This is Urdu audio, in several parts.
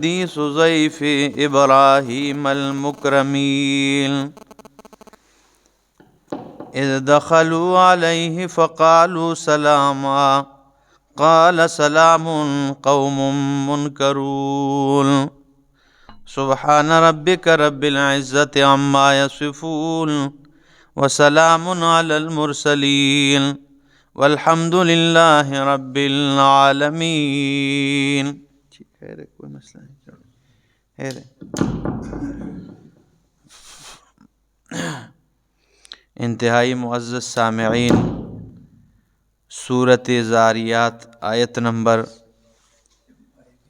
حدیث ضیف ابراہیم المکرمین اذ دخلوا علیہ فقالوا سلاما قال سلام قوم منکرون سبحان ربک رب العزت عما یصفون وسلام علی المرسلین والحمد للہ رب العالمین۔ خیر ہے، کوئی مسئلہ نہیں، خیر ہے۔ انتہائی معزز سامعین، سورۃ ذاریات آیت نمبر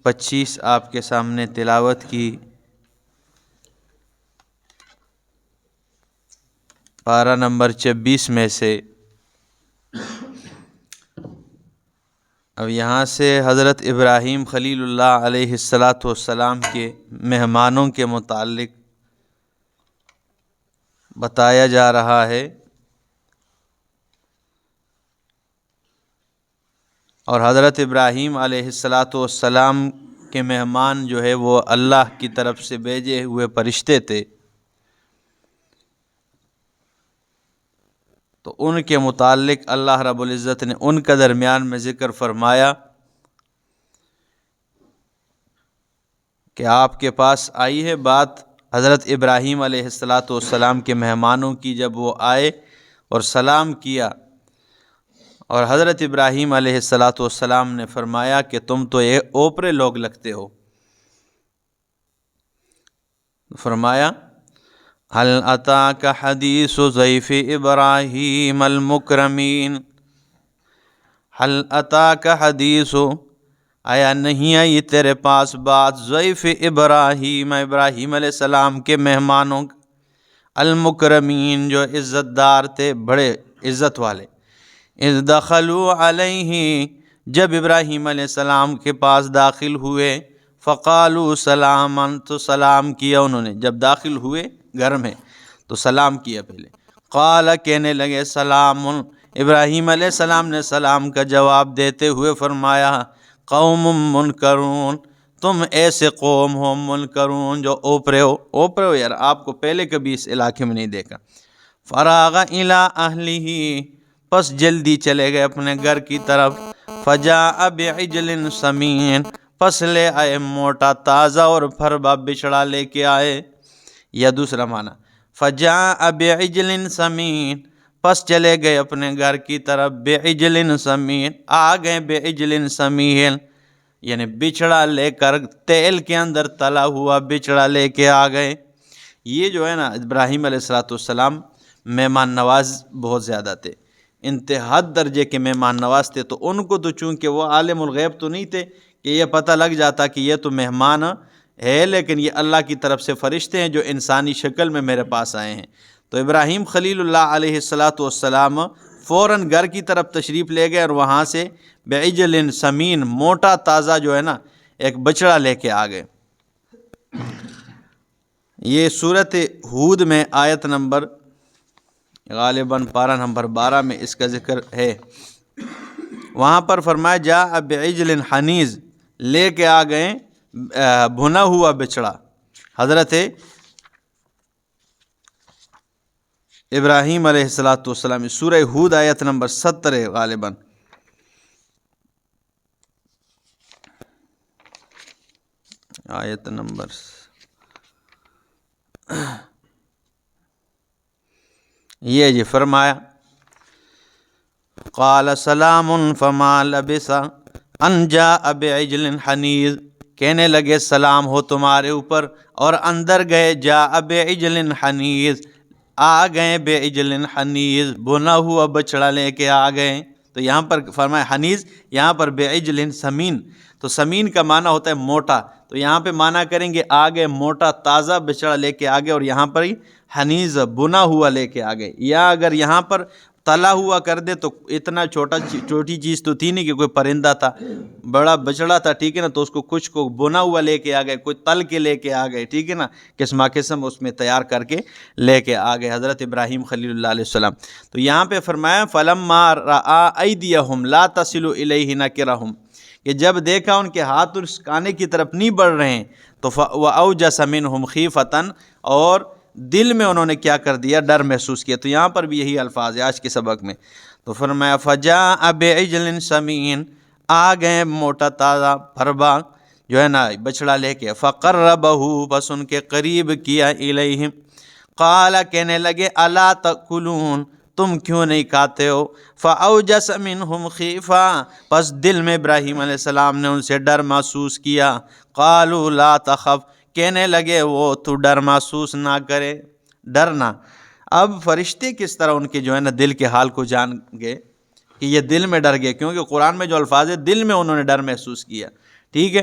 25 آپ کے سامنے تلاوت کی۔ پارہ نمبر 26 میں سے اب یہاں سے حضرت ابراہیم خلیل اللہ علیہ السلام کے مہمانوں کے متعلق بتایا جا رہا ہے، اور حضرت ابراہیم علیہ السلام کے مہمان جو ہے وہ اللہ کی طرف سے بھیجے ہوئے فرشتے تھے، تو ان کے متعلق اللہ رب العزت نے ان کا درمیان میں ذکر فرمایا کہ آپ کے پاس آئی ہے بات حضرت ابراہیم علیہ السلام کے مہمانوں کی، جب وہ آئے اور سلام کیا، اور حضرت ابراہیم علیہ السلام نے فرمایا کہ تم تو اوپرے لوگ لگتے ہو۔ فرمایا هل اتاک حدیث ضیف ابراہیم المکرمین، هل اتاک حدیث، آیا نہیں آئی تیرے پاس بات ضیف ابراہیم علیہ السلام کے مہمانوں المکرمین جو عزت دار تھے، بڑے عزت والے۔ اذ دخلوا علیہ، جب ابراہیم علیہ السلام کے پاس داخل ہوئے، فقالوا سلاما، تو سلام کیا انہوں نے، جب داخل ہوئے گھر میں تو سلام کیا پہلے۔ قال، کہنے لگے، سلام، ابراہیم علیہ السلام نے سلام کا جواب دیتے ہوئے فرمایا، قوم منکرون، تم ایسے قوم ہو منکرون جو اوپرے ہو۔ اوپرے ہو یار، آپ کو پہلے کبھی اس علاقے میں نہیں دیکھا۔ فراغ الی اہلہ، پس جلدی چلے گئے اپنے گھر کی طرف۔ فجاء بعجل سمین، پس لے آئے موٹا تازہ اور بھربا بچڑا لے کے آئے۔ یا دوسرا معنی، فجاء بعجل سمین، پس چلے گئے اپنے گھر کی طرف، بعجل سمین، آ گئے بعجل سمین، یعنی بچڑا لے کر، تیل کے اندر تلا ہوا بچڑا لے کے آ گئے۔ یہ جو ہے نا، ابراہیم علیہ السلام مہمان نواز بہت زیادہ تھے، انتہا درجے کے مہمان نواز تھے، تو ان کو تو چونکہ وہ عالم الغیب تو نہیں تھے کہ یہ پتہ لگ جاتا کہ یہ تو مہمان ہے، لیکن یہ اللہ کی طرف سے فرشتے ہیں جو انسانی شکل میں میرے پاس آئے ہیں۔ تو ابراہیم خلیل اللہ علیہ السلام فوراً گھر کی طرف تشریف لے گئے، اور وہاں سے بعجل سمین، موٹا تازہ جو ہے نا ایک بچڑا لے کے آ گئے۔ یہ سورۃ ہود میں آیت نمبر غالباً پارہ نمبر 12 میں اس کا ذکر ہے۔ وہاں پر فرمایا جاء بعجل حنیذ، لے کے آ گئے بھنا ہوا بچڑا۔ حضرت ابراہیم علیہ السلام، سورہ ہود آیت نمبر 70 ہے غالباً۔ آیت نمبر یہ جی، فرمایا قال سلام فما لبث ان جاء بعجل حنیذ، کہنے لگے سلام ہو تمہارے اوپر، اور اندر گئے، جاء بعجل حنیذ، آ گئے بعجل حنیذ، بنا ہوا بچڑا لے کے آ گئے۔ تو یہاں پر فرمایا حنیذ، یہاں پر بعجل سمین، تو سمین کا معنی ہوتا ہے موٹا، تو یہاں پہ معنی کریں گے آگے موٹا تازہ بچڑا لے کے آگے، اور یہاں پر ہی حنیذ بنا ہوا لے کے آگے۔ یا اگر یہاں پر تلا ہوا کر دے تو اتنا چھوٹی چیز تو تھی نہیں کہ کوئی پرندہ تھا، بڑا بچڑا تھا، ٹھیک ہے نا، تو اس کو کچھ کو بنا ہوا لے کے آ گئے، کوئی تل کے لے کے آ گئے، ٹھیک ہے نا، قسم اس میں تیار کر کے لے کے آ گئے حضرت ابراہیم خلیل اللہ علیہ السلام۔ تو یہاں پہ فرمایا فَلَمَّا رَأَىٰ أَيْدِيَهُمْ لَا تَصِلُ إِلَيْهِ نَكِرَهُمْ، کہ جب دیکھا ان کے ہاتھ اس کانے کی طرف نہیں بڑھ رہے ہیں تو وَأَوْجَسَ مِنْهُمْ خِيفَةً، اور دل میں انہوں نے کیا کر دیا، ڈر محسوس کیا۔ تو یہاں پر بھی یہی الفاظ ہے آج کے سبق میں۔ تو فرمایا فَجَاءَ بِعِجْلٍ سَمِينٍ، آ گئے موٹا تازہ پھربا جو ہے نا بچڑا لے کے، فَقَرَّبَهُ، بس ان کے قریب کیا، إِلَيْهِمْ، قَالَ، کہنے لگے، أَلَا تَأْكُلُونَ، تم کیوں نہیں کھاتے ہو؟ فَأَوْجَسَ مِنْهُمْ خِيفَةً، پس دل میں ابراہیم علیہ السلام نے ان سے ڈر محسوس کیا۔ قَالُوا لَا تَخَفْ، کہنے لگے وہ تو ڈر محسوس نہ کرے، ڈرنا۔ اب فرشتے کس طرح ان کے جو ہے نا دل کے حال کو جان گئے کہ یہ دل میں ڈر گئے، کیونکہ قرآن میں جو الفاظ ہے دل میں انہوں نے ڈر محسوس کیا، ٹھیک ہے۔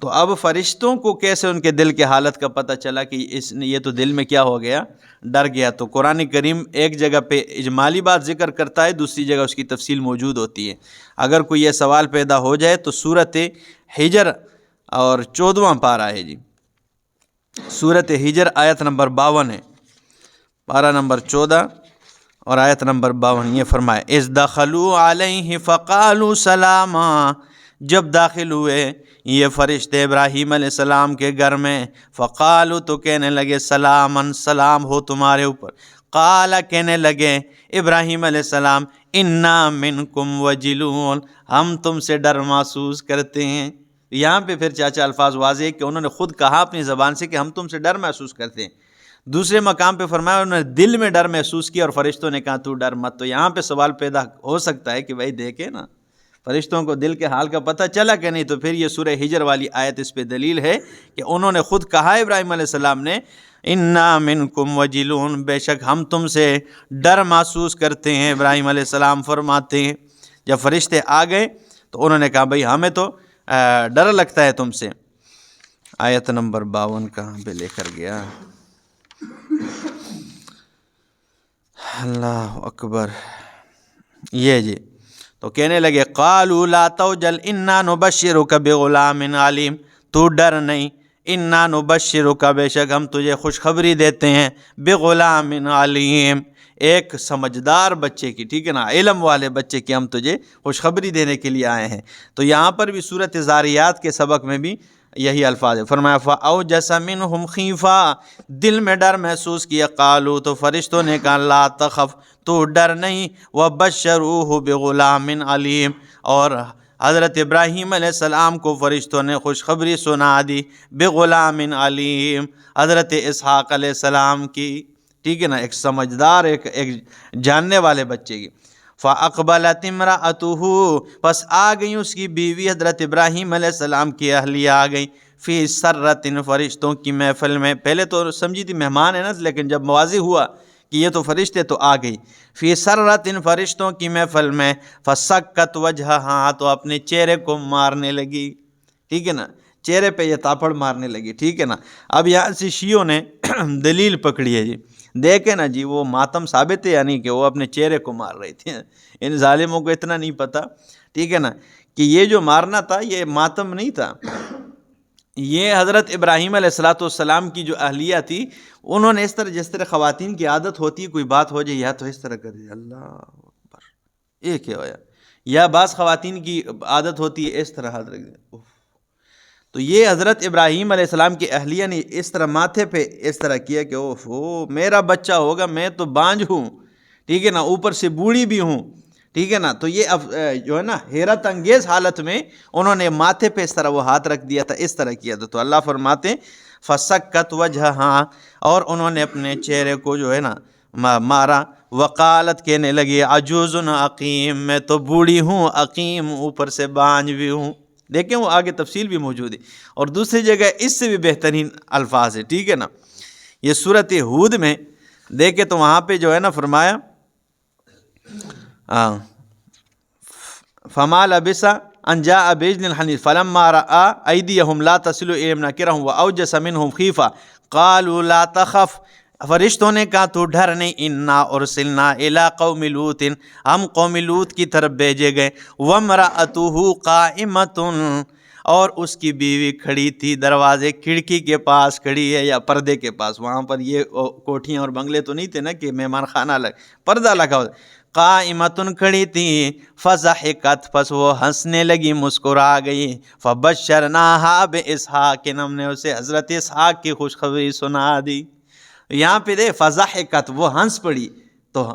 تو اب فرشتوں کو کیسے ان کے دل کے حالت کا پتہ چلا کہ یہ تو دل میں کیا ہو گیا، ڈر گیا؟ تو قرآن کریم ایک جگہ پہ اجمالی بات ذکر کرتا ہے، دوسری جگہ اس کی تفصیل موجود ہوتی ہے۔ اگر کوئی یہ سوال پیدا ہو جائے تو سورۃ ہجر اور 14واں پارہ ہے جی، سورۃ ہجر آیت نمبر 52 ہے، پارہ نمبر 14 اور آیت نمبر 52، یہ فرمائے اذ دخلوا علیہ فقالوا سلاما، جب داخل ہوئے یہ فرشتے ابراہیم علیہ السلام کے گھر میں، فقالوا، تو کہنے لگے، سلامن، سلام ہو تمہارے اوپر۔ قال، کہنے لگے ابراہیم علیہ السلام، انا منکم وجلون، ہم تم سے ڈر محسوس کرتے ہیں۔ یہاں پہ پھر چاچا الفاظ واضح ہے کہ انہوں نے خود کہا اپنی زبان سے کہ ہم تم سے ڈر محسوس کرتے ہیں۔ دوسرے مقام پہ فرمایا انہوں نے دل میں ڈر محسوس کیا اور فرشتوں نے کہا تو ڈر مت۔ تو یہاں پہ سوال پیدا ہو سکتا ہے کہ بھائی دیکھیں نا، فرشتوں کو دل کے حال کا پتہ چلا کہ نہیں؟ تو پھر یہ سورہ ہجر والی آیت اس پہ دلیل ہے کہ انہوں نے خود کہا ابراہیم علیہ السلام نے، انا منکم وجلون، بے شک ہم تم سے ڈر محسوس کرتے ہیں۔ ابراہیم علیہ السلام فرماتے ہیں جب فرشتے آ گئے تو انہوں نے کہا بھائی ہمیں تو ڈر لگتا ہے تم سے۔ آیت نمبر 52 کہاں پہ لے کر گیا؟ اللہ اکبر، یہ جی، تو کہنے لگے قالوا لا توجل انا نبشرک بغلام علیم، تو ڈر نہیں، انا نبشرک، بے شک ہم تجھے خوشخبری دیتے ہیں، بغلام علیم، ایک سمجھدار بچے کی، ٹھیک ہے نا، علم والے بچے کی ہم تجھے خوشخبری دینے کے لیے آئے ہیں۔ تو یہاں پر بھی سورۃ زاریات کے سبق میں بھی یہی الفاظ ہے، فرمایا فَأَوْجَسَ مِنْهُمْ خِیفَةً، دل میں ڈر محسوس کیا، قالوا، تو فرشتوں نے کہا، لا تخف، تو ڈر نہیں، وَبَشَّرُوهُ بِغُلَامٍ عَلِيمٍ، اور حضرت ابراہیم علیہ السلام کو فرشتوں نے خوشخبری سنا دی، بِغُلَامٍ عَلِيمٍ، حضرت اسحاق علیہ السلام کی، ٹھیک ہے نا، ایک سمجھدار، ایک جاننے والے بچے کی۔ فَأَقْبَلَتِ امْرَأَتُهُ، پس آ گئی اس کی بیوی حضرت ابراہیم علیہ السلام کی اہلیہ آ گئی، فی سرۃ، فرشتوں کی محفل میں۔ پہلے تو سمجھی تھی مہمان ہے نا، لیکن جب واضح ہوا کہ یہ تو فرشتے تو آ گئی، فی سرۃ، فرشتوں کی محفل میں، فسکت وجہہا، تو اپنے چہرے کو مارنے لگی، ٹھیک ہے نا، چہرے پہ یہ تاپڑ مارنے لگی، ٹھیک ہے نا۔ اب یہاں سے شیعوں نے دلیل پکڑی ہے جی، دیکھیں نا جی، وہ ماتم ثابت ہے یعنی کہ وہ اپنے چہرے کو مار رہی تھی۔ ان ظالموں کو اتنا نہیں پتہ، ٹھیک ہے نا، کہ یہ جو مارنا تھا یہ ماتم نہیں تھا، یہ حضرت ابراہیم علیہ السلام کی جو اہلیہ تھی، انہوں نے اس طرح، جس طرح خواتین کی عادت ہوتی ہے، کوئی بات ہو جائے یا تو اس طرح کر دیا، اللہ اکبر، یہ کیا ہوا، یا بعض خواتین کی عادت ہوتی ہے اس طرح ہاتھ رکھ دیا۔ تو یہ حضرت ابراہیم علیہ السلام کی اہلیہ نے اس طرح ماتھے پہ اس طرح کیا کہ اوہ میرا بچہ ہوگا، میں تو بانجھ ہوں، ٹھیک ہے نا، اوپر سے بوڑھی بھی ہوں، ٹھیک ہے نا۔ تو یہ جو ہے نا حیرت انگیز حالت میں انہوں نے ماتھے پہ اس طرح وہ ہاتھ رکھ دیا تھا، اس طرح کیا تھا۔ تو اللہ فرماتے ہیں فسکت وجہہا، اور انہوں نے اپنے چہرے کو جو ہے نا مارا، وقالت، کہنے لگی، عجوز عقیم، میں تو بوڑھی ہوں، عقیم، اوپر سے بانجھ بھی ہوں۔ دیکھیں وہ آگے تفصیل بھی موجود ہے، اور دوسری جگہ اس سے بھی بہترین الفاظ ہے، ٹھیک ہے نا۔ یہ سورۃ ہود میں دیکھیں تو وہاں پہ جو ہے نا فرمایا فَمَا لَبِثَ أَن جَاءَ بِعِجْلٍ حَنِيذٍ فَلَمَّا رَأَىٰ أَيْدِيَهُمْ لَا تَصِلُ إِلَيْهِ نَكِرَهُمْ وَأَوْجَسَ مِنْهُمْ خِیفَةً قَالُوا لَا تَخَفْ، فرشتوں نے کہا تو ڈر نہیں، انا ارسلنا الی قوم لوط، ہم قوم لوط کی طرف بھیجے گئے، وامرأتہ قائمۃ، اور اس کی بیوی کھڑی تھی دروازے کھڑکی کے پاس کھڑی ہے، یا پردے کے پاس، وہاں پر یہ کوٹھیاں اور بنگلے تو نہیں تھے نا کہ مہمان خانہ پردہ لگا ہوا، قائمتن کھڑی تھی، فضحکت پس وہ ہنسنے لگی، مسکرا گئی، فبشرناہا باسحاق، ہم نے اسے حضرت اسحاق کی خوشخبری سنا دی۔ یہاں پہ دے فضحکت، وہ ہنس پڑی، تو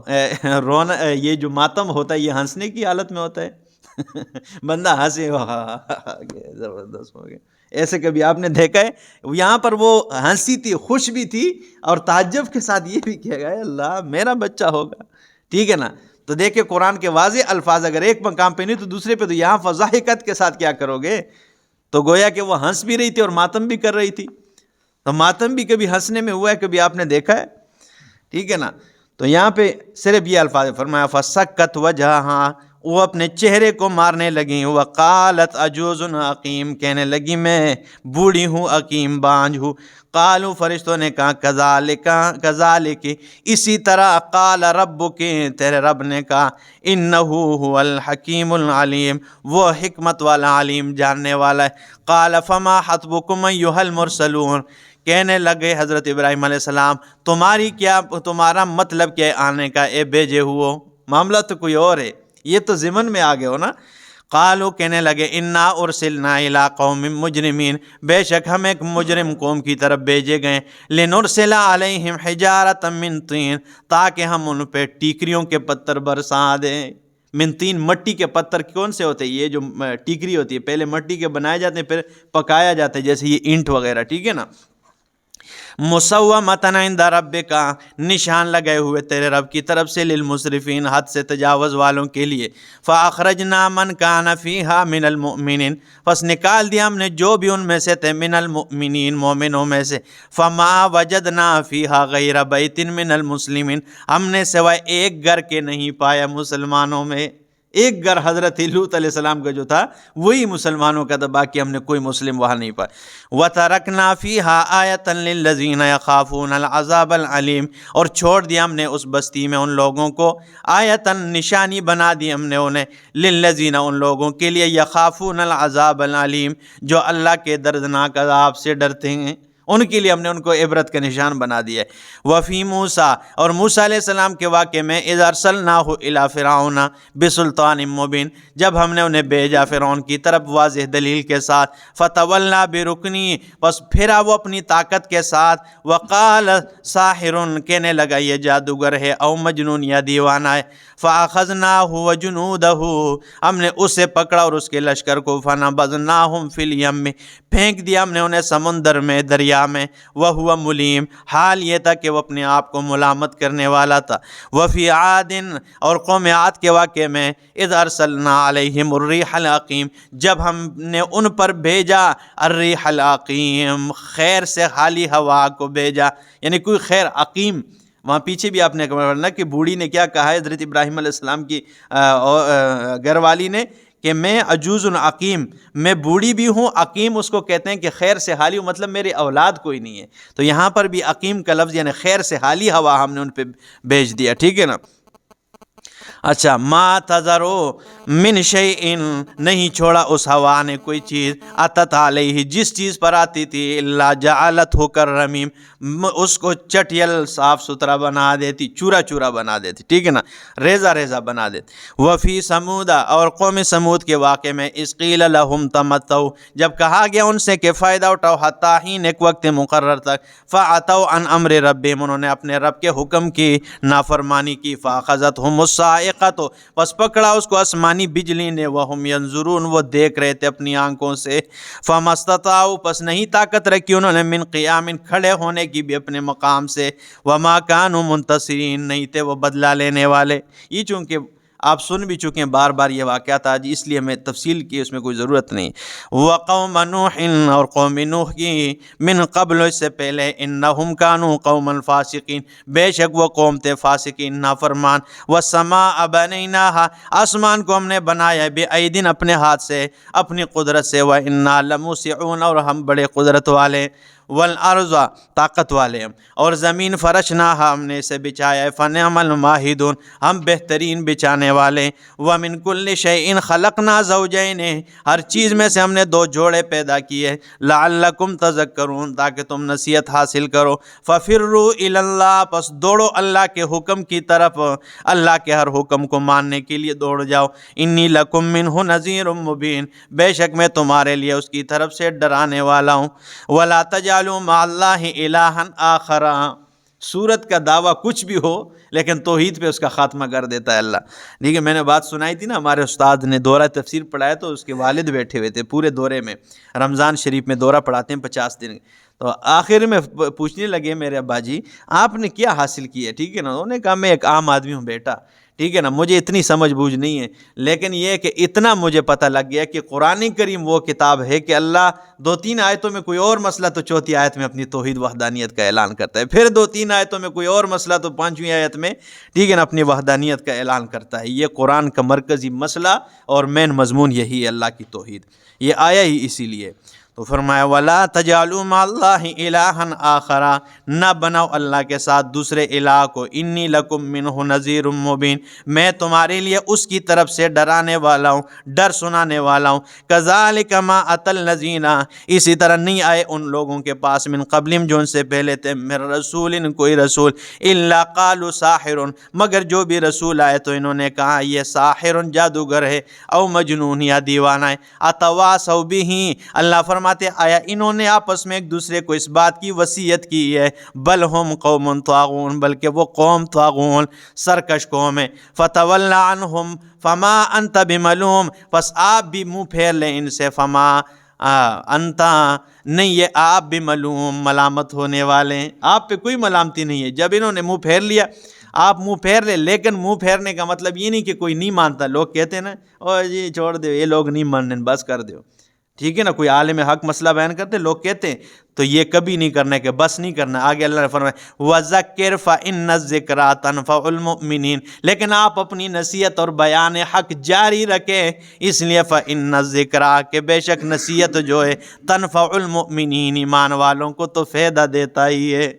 رونا، یہ جو ماتم ہوتا ہے یہ ہنسنے کی حالت میں ہوتا ہے بندہ ہنسے زبردست ہو گیا، ایسے کبھی آپ نے دیکھا ہے؟ یہاں پر وہ ہنسی تھی، خوش بھی تھی، اور تعجب کے ساتھ یہ بھی کیا گیا اللہ میرا بچہ ہوگا، ٹھیک ہے نا۔ تو دیکھیں قرآن کے واضح الفاظ اگر ایک مقام پہ نہیں تو دوسرے پہ، تو یہاں فضحکت کے ساتھ کیا کرو گے؟ تو گویا کہ وہ ہنس بھی رہی تھی اور ماتم بھی کر رہی تھی، تو ماتم بھی کبھی ہنسنے میں ہوا ہے، کبھی آپ نے دیکھا ہے؟ ٹھیک ہے نا۔ تو یہاں پہ صرف یہ الفاظ فرمایا فسکت وجہہا، وہ اپنے چہرے کو مارنے لگیں، وقالت عجوز عقیم، کہنے لگی میں بوڑھی ہوں، عقیم بانجھ ہوں۔ قالوا، فرشتوں نے کہا کذالک، اسی طرح، قال ربک، تیرے رب نے کہا، انہ هو الحکیم العلیم، وہ حکمت والا علیم جاننے والا ہے۔ قال فما خطبکم ایھا المرسلون، کہنے لگے حضرت ابراہیم علیہ السلام تمہارا مطلب کیا ہے آنے کا، اے بھیجے ہو؟ معاملہ تو کوئی اور ہے، یہ تو ضمن میں آ گئے ہو نا۔ قالوا، کہنے لگے، انا ارسلنا الی قوم مجرمین، بے شک ہم ایک مجرم قوم کی طرف بھیجے گئے، لنرسل علیہم حجارۃ من طین، تاکہ ہم ان پہ ٹیکریوں کے پتھر برسا دیں۔ من طین، مٹی کے پتھر کون سے ہوتے ہیں؟ یہ جو ٹیکری ہوتی ہے پہلے مٹی کے بنائے جاتے ہیں، پھر پکایا جاتا ہے، جیسے یہ اینٹ وغیرہ، ٹھیک ہے نا۔ مسومۃ عند ربک، نشان لگائے ہوئے تیرے رب کی طرف سے، للمسرفین، حد سے تجاوز والوں کے لیے۔ فاخرجنا من کان فیہا من المؤمنین، پس نکال دیا ہم نے جو بھی ان میں سے تھے، من المؤمنین، مومنوں میں سے۔ فما وجدنا فیہا غیر بیت من المسلمین، ہم نے سوائے ایک گھر کے نہیں پایا مسلمانوں میں، ایک گھر حضرت لوط علیہ السلام کا جو تھا وہی مسلمانوں کا تھا، باقی ہم نے کوئی مسلم وہاں نہیں پایا۔ وَتَرَكْنَا فِيهَا آیَةً لِلَّذِينَ يَخَافُونَ الْعَذَابَ الْعَلِيمَ، اور چھوڑ دیا ہم نے اس بستی میں ان لوگوں کو، آیتاً، نشانی بنا دی ہم نے انہیں، لِلَّذِينَ، ان لوگوں کے لیے، يَخَافُونَ الْعَذَابَ الْعَلِيمَ، جو اللہ کے دردناک عذاب سے ڈرتے ہیں، ان کے لیے ہم نے ان کو عبرت کا نشان بنا دیا ہے۔ وفی موسیٰ، اور موسیٰ علیہ السلام کے واقعے میں، اذ ارسلناہ الی فرعون بسلطان مبین، جب ہم نے انہیں بھیجا فرعون کی طرف واضح دلیل کے ساتھ، فتولی برکنی، بس پھرا وہ اپنی طاقت کے ساتھ، وقال ساحر، کہنے لگا یہ جادوگر ہے، او مجنون، یا دیوانہ ہے۔ فاخذناہ وجنودہ، ہم نے اسے پکڑا اور اس کے لشکر کو، فنبذناہم فی الیم، پھینک دیا ہم نے انہیں سمندر میں، دریا میں، وہو ملیم، حال یہ تھا کہ وہ اپنے آپ کو ملامت کرنے والا تھا۔ وفی عاد، اور قوم عاد کے واقعے میں، اذ ارسلنا علیہم الریح العقیم، جب ہم نے ان پر بھیجا الریح العقیم، خیر سے خالی ہوا کو بھیجا، یعنی کوئی خیر عقیم۔ وہاں پیچھے بھی آپ نے کہا کہ بوڑھی نے کیا کہا ہے حضرت ابراہیم علیہ السلام کی گھر والی نے، کہ میں عجوز عقیم، میں بوڑھی بھی ہوں، عقیم اس کو کہتے ہیں کہ خیر سے حالی ہوں، مطلب میری اولاد کوئی نہیں ہے، تو یہاں پر بھی عقیم کا لفظ یعنی خیر سے حالی ہوا ہم نے ان پہ بھیج دیا، ٹھیک ہے نا۔ اچھا، ما تذرو من شیء، نہیں چھوڑا اس ہوا نے کوئی چیز، اتت علیہ، جس چیز پر آتی تھی، الا جعلتہ کالرمیم، اس کو چٹیل صاف ستھرا بنا دیتی، چورا چورا بنا دیتی، ٹھیک ہے نا، ریزہ ریزہ بنا دیتی۔ وفی سمود، اور قوم سمود کے واقعے میں، اذ قیل لہم تمتعوا، جب کہا گیا ان سے کہ فائدہ اٹھاؤ، حتی حین، ایک وقت مقرر تک، فعتوا عن امر ربہم، انہوں نے اپنے رب کے حکم کی نافرمانی کی، فاخذتہم الصاعقۃ، پس پکڑا اس کو آسمانی بجلی نے، وہم ینظرون، وہ دیکھ رہے تھے اپنی آنکھوں سے، فما استطاعوا، پس نہیں طاقت رکھی انہوں نے، من قیام، کھڑے ہونے کی بھی اپنے مقام سے، وما کانوا منتصرین، نہیں تھے وہ بدلہ لینے والے۔ یہ چونکہ آپ سن بھی چکے ہیں بار بار یہ واقعات آج، اس لیے میں تفصیل کی اس میں کوئی ضرورت نہیں۔ وقوم نوح، اور قوم نوح کی، من قبل، اس سے پہلے، انہم کانوا قوما فاسقین، بے شک وہ قوم تھے فاسقین، نافرمان۔ والسماء بنیناہا، آسمان کو ہم نے بنایا، بأیدٍ، اپنے ہاتھ سے، اپنی قدرت سے، وإنا لموسعون، اور ہم بڑے قدرت والے۔ والارض طاقت والے ہم، اور زمین فرشناہا ہم نے اسے بچھایا ہے، فنعم الماہدون ہم بہترین بچھانے والے، ومن کل شیء خلقنا زوجین ہر چیز میں سے ہم نے دو جوڑے پیدا کیے، لعلکم تذکرون تاکہ تم نصیحت حاصل کرو، ففروا الی اللہ پس دوڑو اللہ کے حکم کی طرف، اللہ کے ہر حکم کو ماننے کے لیے دوڑ جاؤ، انی لکم منہ نذیر مبین بے شک میں تمہارے لیے اس کی طرف سے ڈرانے والا ہوں، ولا تجعلوا مع اللہ الہا آخر، سورت کا دعویٰ کچھ بھی ہو لیکن توحید پہ اس کا خاتمہ کر دیتا ہے اللہ۔ ٹھیک ہے، میں نے بات سنائی تھی نا، ہمارے استاد نے دورہ تفسیر پڑھایا تو اس کے والد بیٹھے ہوئے تھے پورے دورے میں، رمضان شریف میں دورہ پڑھاتے ہیں 50 دن، تو آخر میں پوچھنے لگے میرے ابا جی آپ نے کیا حاصل کیا ہے؟ ٹھیک ہے نا، انہوں نے کہا میں ایک عام آدمی ہوں بیٹا، ٹھیک ہے نا، مجھے اتنی سمجھ بوجھ نہیں ہے، لیکن یہ کہ اتنا مجھے پتہ لگ گیا کہ قرآن کریم وہ کتاب ہے کہ اللہ 2-3 آیتوں میں کوئی اور مسئلہ تو 4تھی آیت میں اپنی توحید وحدانیت کا اعلان کرتا ہے، پھر 2-3 آیتوں میں کوئی اور مسئلہ تو 5ویں آیت میں، ٹھیک ہے نا، اپنی وحدانیت کا اعلان کرتا ہے۔ یہ قرآن کا مرکزی مسئلہ اور مین مضمون یہی ہے، اللہ کی توحید، یہ آیا ہی اسی لیے۔ تو فرمایا وَلَا تَجْعَلُوا مَعَ اللَّهِ إِلَٰهًا آخَرَ، نہ بناؤ اللہ کے ساتھ دوسرے الہ کو، انی لکم منہ نذیر مبین میں تمہارے لیے اس کی طرف سے ڈرانے والا ہوں، ڈر سنانے والا ہوں، كَذَلِكَ مَا أَتَى الَّذِينَ اسی طرح نہیں آئے ان لوگوں کے پاس من قبلہم جو ان سے پہلے تھے، من رسول کوئی رسول، الا قالوا ساحر مگر جو بھی رسول آئے تو انہوں نے کہا یہ ساحر جادوگر ہے، او مجنون یا دیوانہ ہے، اتواصوا بہ اللہ فرماتے آیا انہوں نے آپس میں ایک دوسرے کو اس بات کی وصیت کی ہے، بل ہم قوم طاغون بلکہ وہ قوم طاغون سرکش قوم ہے، فتول عنہم فما انت بملوم پس آپ بھی منہ پھیر لیں ان سے، فما انتا نہیں یہ آپ بھی ملوم ملامت ہونے والے ہیں، آپ پہ کوئی ملامتی نہیں ہے، جب انہوں نے منہ پھیر لیا آپ منہ پھیر لے، لیکن منہ پھیرنے کا مطلب یہ نہیں کہ کوئی نہیں مانتا، لوگ کہتے ہیں نا او جی چھوڑ دو یہ لوگ نہیں ماننے بس کر دو، ٹھیک ہے نا، کوئی عالم حق مسئلہ بیان کرتے لوگ کہتے ہیں تو یہ کبھی نہیں کرنا کہ بس نہیں کرنا، آگے اللہ نے فرمایا وَذَكِّرْ فَإِنَّ الذِّكْرَىٰ تَنفَعُ الْمُؤْمِنِينَ لیکن آپ اپنی نصیحت اور بیان حق جاری رکھیں، اس لیے فَإِنَّ الذِّكْرَىٰ کہ بے شک نصیحت جو ہے تنفع المؤمنین ایمان والوں کو تو فائدہ دیتا ہی ہے،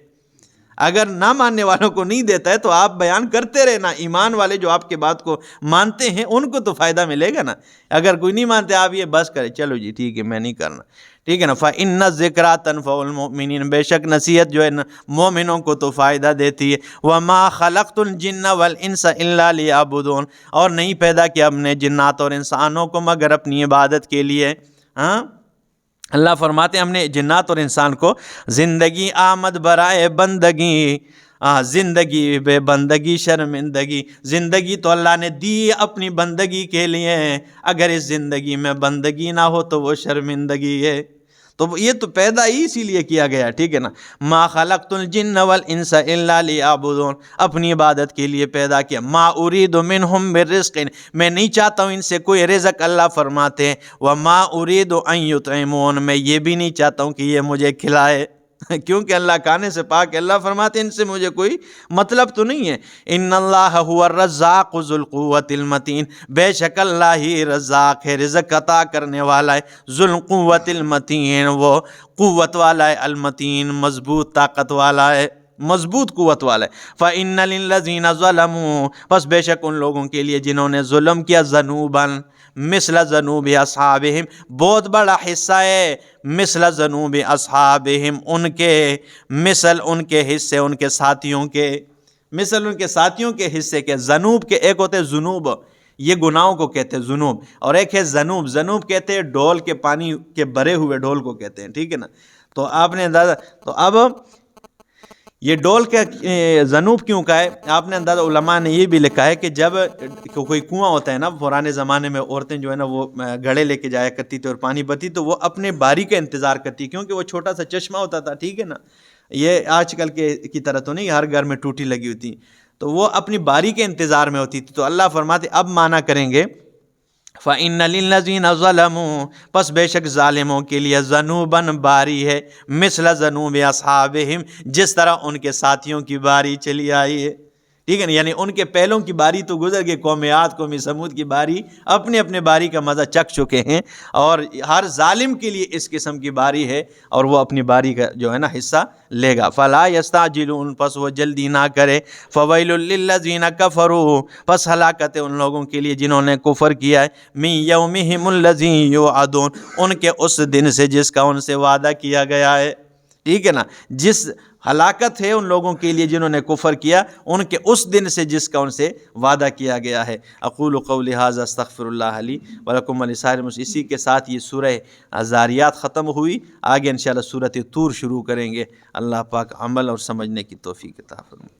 اگر نہ ماننے والوں کو نہیں دیتا ہے تو آپ بیان کرتے رہنا، ایمان والے جو آپ کے بات کو مانتے ہیں ان کو تو فائدہ ملے گا نا، اگر کوئی نہیں مانتے آپ یہ بس کرے چلو جی ٹھیک ہے میں نہیں کرنا، ٹھیک ہے نا، فَإِنَّ الذِّكْرَىٰ تَنفَعُ الْمُؤْمِنِينَ بے شک نصیحت جو ہے مومنوں کو تو فائدہ دیتی ہے، وَمَا خَلَقْتُ الْجِنَّ وَالْإِنسَ إِلَّا لِيَعْبُدُونَ اور نہیں پیدا کیا ہم نے جنات اور انسانوں کو مگر اپنی عبادت کے لیے، ہاں اللہ فرماتے ہیں ہم نے جنات اور انسان کو زندگی آمد برائے بندگی، زندگی بے بندگی شرمندگی، زندگی تو اللہ نے دی اپنی بندگی کے لیے، اگر اس زندگی میں بندگی نہ ہو تو وہ شرمندگی ہے، تو یہ تو پیدا ہی اسی لیے کیا گیا، ٹھیک ہے نا، ما خلقت الجن والانس الا لیعبدون اپنی عبادت کے لیے پیدا کیا، ما ارید منہم من رزق میں نہیں چاہتا ہوں ان سے کوئی رزق، اللہ فرماتے ہیں وما ارید ان یطعمون میں یہ بھی نہیں چاہتا ہوں کہ یہ مجھے کھلائے کیونکہ اللہ کھانے سے پاک ہے، اللہ فرماتے ہیں ان سے مجھے کوئی مطلب تو نہیں ہے، ان اللہ هو الرزاق ذو القوۃ المتین بے شک اللہ ہی رزاق ہے رزق عطا کرنے والا ہے، ذو القوۃ المتین وہ قوت والا ہے، المتین مضبوط طاقت والا ہے، مضبوط قوت والا ہے، فَإِنَّ لِلَّذِينَ ظَلَمُوا پس بے شک ان لوگوں کے لیے جنہوں نے ظلم کیا، ذنوباً مثل ذنوب اصحابہم بہت بڑا حصہ ہے، مثل ذنوب اصحابہم ان کے مثل ان کے حصے ان کے ساتھیوں کے، مثل ان کے ساتھیوں کے حصے کے، ذنوب کے ایک ہوتے ذنوب یہ گناہوں کو کہتے ہیں ذنوب، اور ایک ہے ذنوب، ذنوب کہتے ہیں ڈول کے پانی کے بھرے ہوئے ڈول کو کہتے ہیں، ٹھیک ہے نا، تو آپ نے اندازہ تو اب یہ ڈول کا ذنوب کیوں کا ہے آپ نے اندازہ علماء نے یہ بھی لکھا ہے کہ جب کوئی کنواں ہوتا ہے نا، پرانے زمانے میں عورتیں جو ہے نا وہ گھڑے لے کے جایا کرتی تھی اور پانی بھرتی تو وہ اپنے باری کا انتظار کرتی کیونکہ وہ چھوٹا سا چشمہ ہوتا تھا، ٹھیک ہے نا، یہ آج کل کے کی طرح تو نہیں ہر گھر میں ٹوٹی لگی ہوتی، تو وہ اپنی باری کے انتظار میں ہوتی تھی، تو اللہ فرماتے اب مانا کریں گے فَإِنَّ لِلَّذِينَ ظَلَمُوا پس بے شک ظالموں کے لیے ذنوباً باری ہے، مثل ذنوب اصحابہم جس طرح ان کے ساتھیوں کی باری چلی آئی ہے، ٹھیک ہے نا، یعنی ان کے پہلوں کی باری تو گزر گئی، قوم عاد قوم سمود کی باری اپنے اپنے باری کا مزہ چکھ چکے ہیں، اور ہر ظالم کے لیے اس قسم کی باری ہے اور وہ اپنی باری کا جو ہے نا حصہ لے گا۔ فلا یستعجلون، پس وہ جلدی نہ کرے، فویل للذین کفروا، پس ہلاکت ہے ان لوگوں کے لیے جنہوں نے کفر کیا ہے، من یومہم الذی یوعدون، ان کے اس دن سے جس کا ان سے وعدہ کیا گیا ہے، ٹھیک ہے نا، جس ہلاکت ہے ان لوگوں کے لیے جنہوں نے کفر کیا، ان کے اس دن سے جس کا ان سے وعدہ کیا گیا ہے۔ اقول قولی ھذا استغفر اللہ لی ولکم ولسائر المسلمین۔ اسی کے ساتھ یہ سورہ ذاریات ختم ہوئی، آگے انشاءاللہ سورۃ طور شروع کریں گے۔ اللہ پاک عمل اور سمجھنے کی توفیق عطا فرمائے۔